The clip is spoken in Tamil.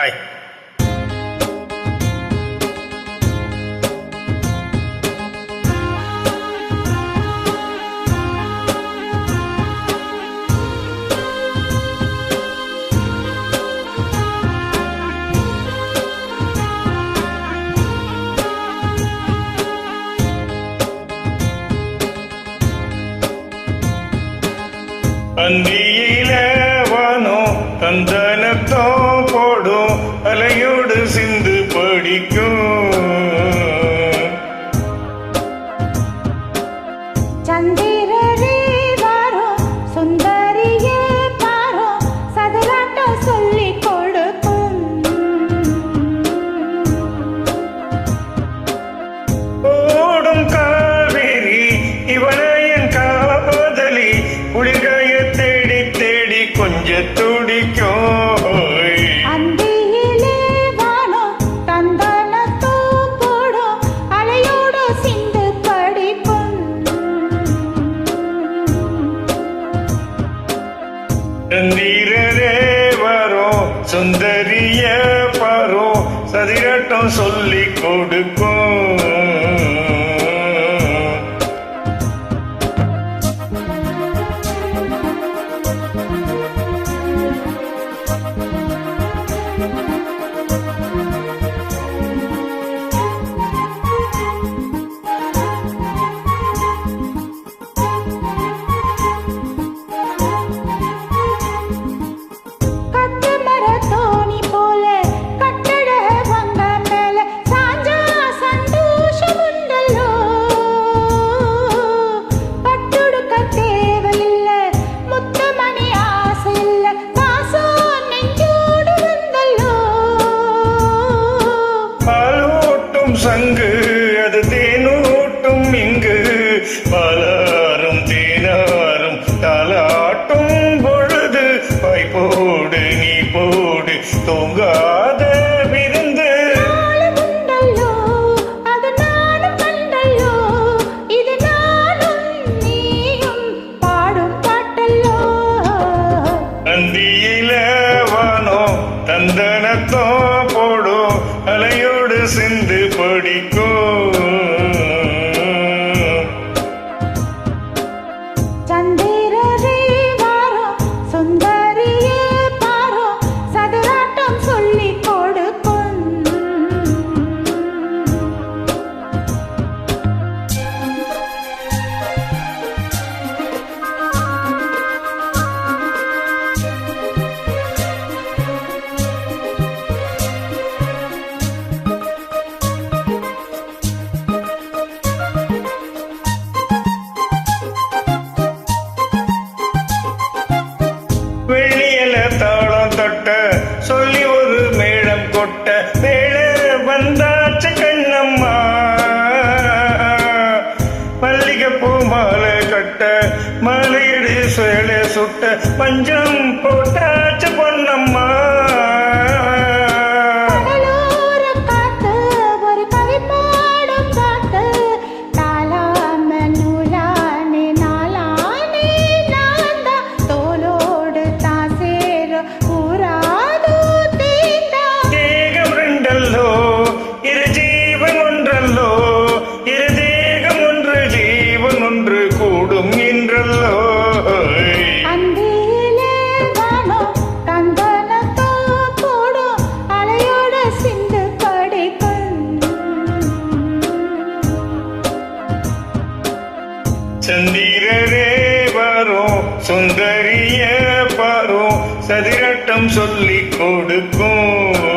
ஹாய். அந்தியில வானம் தந்தனத்தோ போடும் அலையோடு சிந்து படிக்கும் சந்திரரே வாரோ சுந்தரிய பாரோ சதுராட்டம் சொல்லி கொடுக்கும் ஓடும் காவேரி இவனையன் காதலி குளிர்காய தேடி தேடி கொஞ்ச துடிக்கும். அந்தியிலே வானோ தந்தனத்தோ போடும் அலையோடு சிந்து படிக்கும் சந்திரரே வரும் சுந்தரிய பாரோ சதிராட்டம் சொல்லி கொடுக்கும். கட்டுமர தோணி போல கட்டட வங்க மேல சாஞ்சா சந்தோஷமுண்டல்லோ பட்டுடுக்க தேவையில்ல முத்தமணி ஆசை இல்ல காசோ நெஞ்சோடு வந்தல்லோ பாலூட்டும் சங்கு அது தேனூட்டும் இங்கு பாலாரும் தேனாரும் தாலாட்டும் பொழுது பாய் போடு நீ போடு தூங்காத விருந்து. நாளுமுண்டல்லோ அது நானும் கண்டல்லோ இது நானும் நீயும் பாடும் பாட்டல்லோ அந்தியில வானம் தந்தனத்தோ போடும் அலையோடு சிந்து படிக்கும். சந்திரரே வாரோ சுந்தரிய பாரோ சதுராட்டம் சொல்லி கொடுக்கும் வெள்ளியில தாளம் தொட்ட சொல்லி ஒரு மேளம் கொட்ட வேள வந்தாச்சு கண்ணம்மா மல்லிகைப்பூ மாலை கட்ட மலையடி சேலை சுட்ட பஞ்சம் போட்டாச்சு பொன்னம்மா. கடலோர காத்து ஒரு கவி பாடும் பாட்டு தாளாம நூலானே நாளானே நான்தா தோளோடு தான் சேர ஊராதோ தீண்டா தேகம் ரெண்டல்லோ இரு ஜீவன் ஒன்றல்லோ இரு தேகம் ஒன்று ஜீவன் ஒன்று கூடும் என்றல்லோ. அந்தியிலே வானோ தந்தனத்தோ போடும் அலையோட சிந்து படிக்கும் சந்திரரே வரும் சுந்தரிய பாரும் சதிரட்டம் சொல்லி கொடுக்கும்.